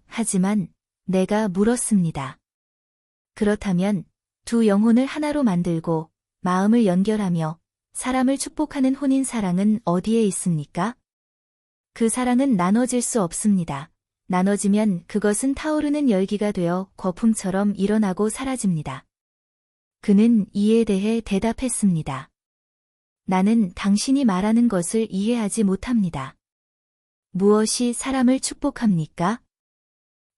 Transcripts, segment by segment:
하지만 내가 물었습니다. 그렇다면 두 영혼을 하나로 만들고 마음을 연결하며 사람을 축복하는 혼인 사랑은 어디에 있습니까? 그 사랑은 나눠질 수 없습니다. 나눠지면 그것은 타오르는 열기가 되어 거품처럼 일어나고 사라집니다. 그는 이에 대해 대답했습니다. 나는 당신이 말하는 것을 이해하지 못합니다. 무엇이 사람을 축복합니까?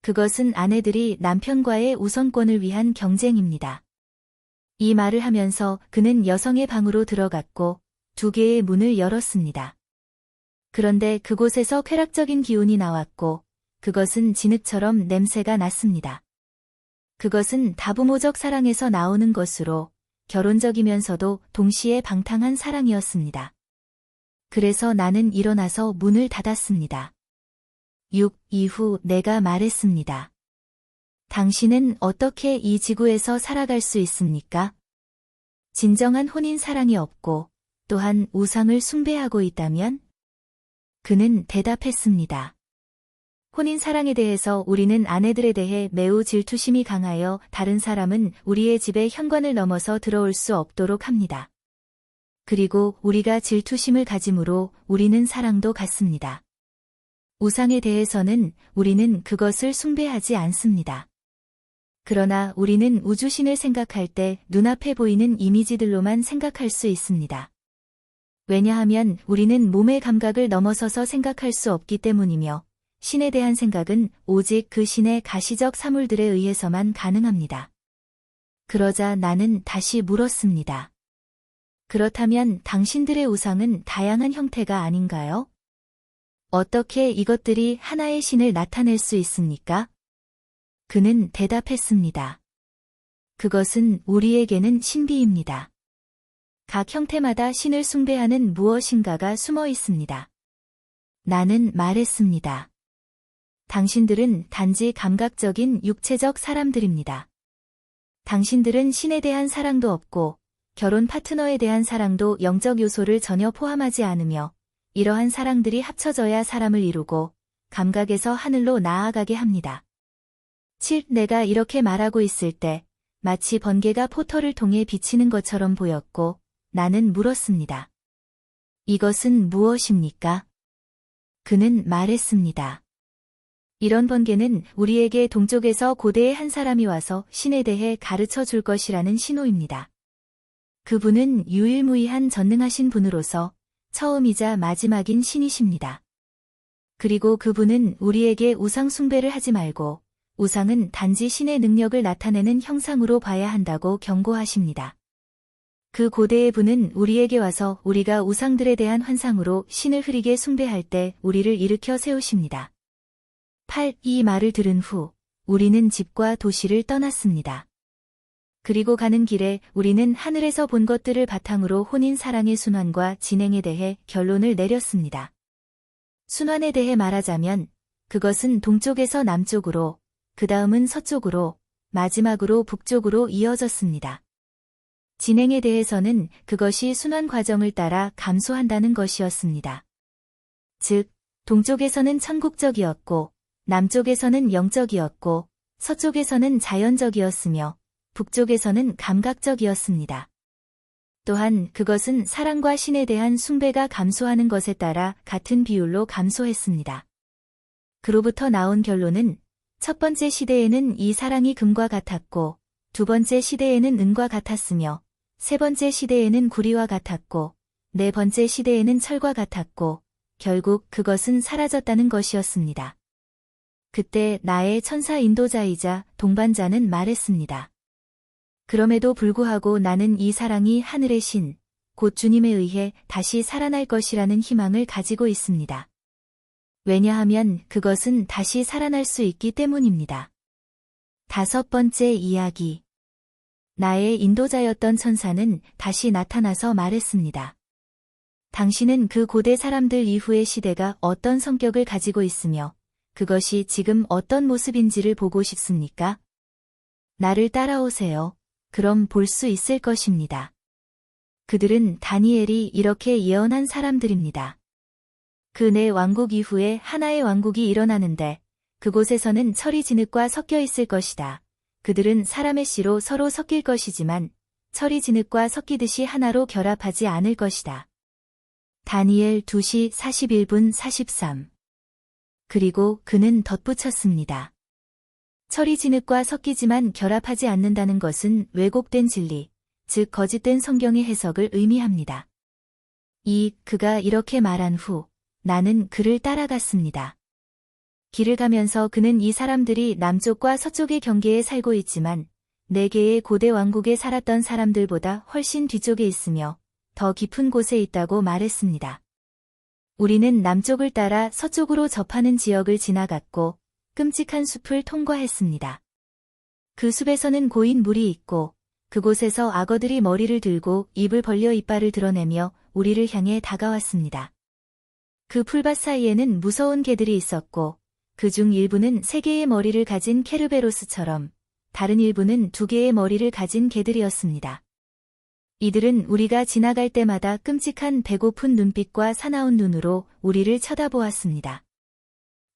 그것은 아내들이 남편과의 우선권을 위한 경쟁입니다. 이 말을 하면서 그는 여성의 방으로 들어갔고 2개의 문을 열었습니다. 그런데 그곳에서 쾌락적인 기운이 나왔고 그것은 진흙처럼 냄새가 났습니다. 그것은 다부모적 사랑에서 나오는 것으로 결혼적이면서도 동시에 방탕한 사랑이었습니다. 그래서 나는 일어나서 문을 닫았습니다. 6. 이후 내가 말했습니다. 당신은 어떻게 이 지구에서 살아갈 수 있습니까? 진정한 혼인 사랑이 없고 또한 우상을 숭배하고 있다면? 그는 대답했습니다. 혼인 사랑에 대해서 우리는 아내들에 대해 매우 질투심이 강하여 다른 사람은 우리의 집에 현관을 넘어서 들어올 수 없도록 합니다. 그리고 우리가 질투심을 가짐으로 우리는 사랑도 갖습니다. 우상에 대해서는 우리는 그것을 숭배하지 않습니다. 그러나 우리는 우주신을 생각할 때 눈앞에 보이는 이미지들로만 생각할 수 있습니다. 왜냐하면 우리는 몸의 감각을 넘어서서 생각할 수 없기 때문이며 신에 대한 생각은 오직 그 신의 가시적 사물들에 의해서만 가능합니다. 그러자 나는 다시 물었습니다. 그렇다면 당신들의 우상은 다양한 형태가 아닌가요? 어떻게 이것들이 하나의 신을 나타낼 수 있습니까? 그는 대답했습니다. 그것은 우리에게는 신비입니다. 각 형태마다 신을 숭배하는 무엇인가가 숨어 있습니다. 나는 말했습니다. 당신들은 단지 감각적인 육체적 사람들입니다. 당신들은 신에 대한 사랑도 없고 결혼 파트너에 대한 사랑도 영적 요소를 전혀 포함하지 않으며 이러한 사랑들이 합쳐져야 사람을 이루고 감각에서 하늘로 나아가게 합니다. 7. 내가 이렇게 말하고 있을 때 마치 번개가 포털을 통해 비치는 것처럼 보였고 나는 물었습니다. 이것은 무엇입니까? 그는 말했습니다. 이런 번개는 우리에게 동쪽에서 고대의 한 사람이 와서 신에 대해 가르쳐 줄 것이라는 신호입니다. 그분은 유일무이한 전능하신 분으로서 처음이자 마지막인 신이십니다. 그리고 그분은 우리에게 우상 숭배를 하지 말고 우상은 단지 신의 능력을 나타내는 형상으로 봐야 한다고 경고하십니다. 그 고대의 분은 우리에게 와서 우리가 우상들에 대한 환상으로 신을 흐리게 숭배할 때 우리를 일으켜 세우십니다. 8. 이 말을 들은 후 우리는 집과 도시를 떠났습니다. 그리고 가는 길에 우리는 하늘에서 본 것들을 바탕으로 혼인 사랑의 순환과 진행에 대해 결론을 내렸습니다. 순환에 대해 말하자면 그것은 동쪽에서 남쪽으로, 그 다음은 서쪽으로, 마지막으로 북쪽으로 이어졌습니다. 진행에 대해서는 그것이 순환 과정을 따라 감소한다는 것이었습니다. 즉, 동쪽에서는 천국적이었고, 남쪽에서는 영적이었고, 서쪽에서는 자연적이었으며, 북쪽에서는 감각적이었습니다. 또한 그것은 사랑과 신에 대한 숭배가 감소하는 것에 따라 같은 비율로 감소했습니다. 그로부터 나온 결론은 첫 번째 시대에는 이 사랑이 금과 같았고, 두 번째 시대에는 은과 같았으며, 세 번째 시대에는 구리와 같았고, 네 번째 시대에는 철과 같았고, 결국 그것은 사라졌다는 것이었습니다. 그때 나의 천사 인도자이자 동반자는 말했습니다. 그럼에도 불구하고 나는 이 사랑이 하늘의 신, 곧 주님에 의해 다시 살아날 것이라는 희망을 가지고 있습니다. 왜냐하면 그것은 다시 살아날 수 있기 때문입니다. 5번째 이야기. 나의 인도자였던 천사는 다시 나타나서 말했습니다. 당신은 그 고대 사람들 이후의 시대가 어떤 성격을 가지고 있으며 그것이 지금 어떤 모습인지를 보고 싶습니까? 나를 따라오세요. 그럼 볼 수 있을 것입니다. 그들은 다니엘이 이렇게 예언한 사람들입니다. 그 네 왕국 이후에 하나의 왕국이 일어나는데 그곳에서는 철이 진흙과 섞여 있을 것이다. 그들은 사람의 씨로 서로 섞일 것이지만 철이 진흙과 섞이듯이 하나로 결합하지 않을 것이다. 다니엘 2시 41분 43. 그리고 그는 덧붙였습니다. 철이 진흙과 섞이지만 결합하지 않는다는 것은 왜곡된 진리, 즉 거짓된 성경의 해석을 의미합니다. 그가 이렇게 말한 후 나는 그를 따라갔습니다. 길을 가면서 그는 이 사람들이 남쪽과 서쪽의 경계에 살고 있지만 4개의 고대 왕국에 살았던 사람들보다 훨씬 뒤쪽에 있으며 더 깊은 곳에 있다고 말했습니다. 우리는 남쪽을 따라 서쪽으로 접하는 지역을 지나갔고 끔찍한 숲을 통과했습니다. 그 숲에서는 고인 물이 있고 그곳에서 악어들이 머리를 들고 입을 벌려 이빨을 드러내며 우리를 향해 다가왔습니다. 그 풀밭 사이에는 무서운 개들이 있었고 그중 일부는 3개의 머리를 가진 케르베로스처럼 다른 일부는 2개의 머리를 가진 개들이었습니다. 이들은 우리가 지나갈 때마다 끔찍한 배고픈 눈빛과 사나운 눈으로 우리를 쳐다보았습니다.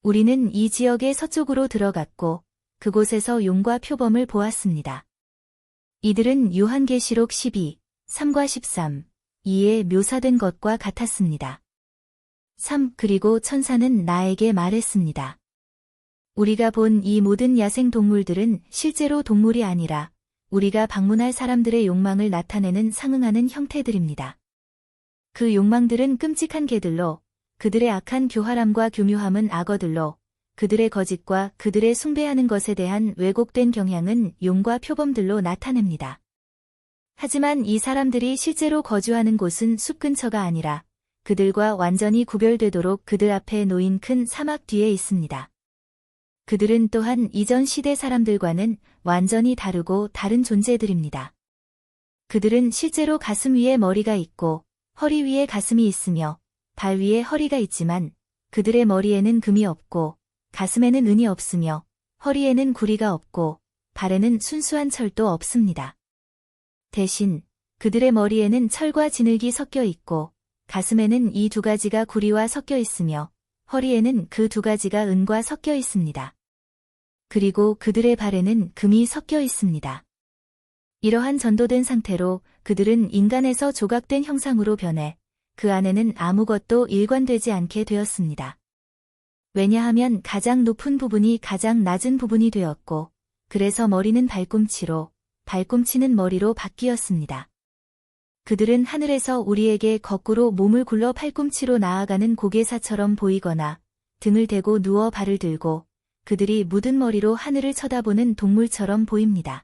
우리는 이 지역의 서쪽으로 들어갔고 그곳에서 용과 표범을 보았습니다. 이들은 요한계시록 12, 3과 13, 2에 묘사된 것과 같았습니다. 3. 그리고 천사는 나에게 말했습니다. 우리가 본 이 모든 야생 동물들은 실제로 동물이 아니라 우리가 방문할 사람들의 욕망을 나타내는 상응하는 형태들입니다. 그 욕망들은 끔찍한 개들로, 그들의 악한 교활함과 교묘함은 악어들로, 그들의 거짓과 그들의 숭배하는 것에 대한 왜곡된 경향은 용과 표범들로 나타냅니다. 하지만 이 사람들이 실제로 거주하는 곳은 숲 근처가 아니라 그들과 완전히 구별되도록 그들 앞에 놓인 큰 사막 뒤에 있습니다. 그들은 또한 이전 시대 사람들과는 완전히 다르고 다른 존재들입니다. 그들은 실제로 가슴 위에 머리가 있고 허리 위에 가슴이 있으며 발 위에 허리가 있지만 그들의 머리에는 금이 없고 가슴에는 은이 없으며 허리에는 구리가 없고 발에는 순수한 철도 없습니다. 대신 그들의 머리에는 철과 진흙이 섞여 있고 가슴에는 이 2가지가 구리와 섞여 있으며 허리에는 그 2가지가 은과 섞여 있습니다. 그리고 그들의 발에는 금이 섞여 있습니다. 이러한 전도된 상태로 그들은 인간에서 조각된 형상으로 변해 그 안에는 아무것도 일관되지 않게 되었습니다. 왜냐하면 가장 높은 부분이 가장 낮은 부분이 되었고 그래서 머리는 발꿈치로, 발꿈치는 머리로 바뀌었습니다. 그들은 하늘에서 우리에게 거꾸로 몸을 굴러 팔꿈치로 나아가는 고개사처럼 보이거나 등을 대고 누워 발을 들고 그들이 묻은 머리로 하늘을 쳐다보는 동물처럼 보입니다.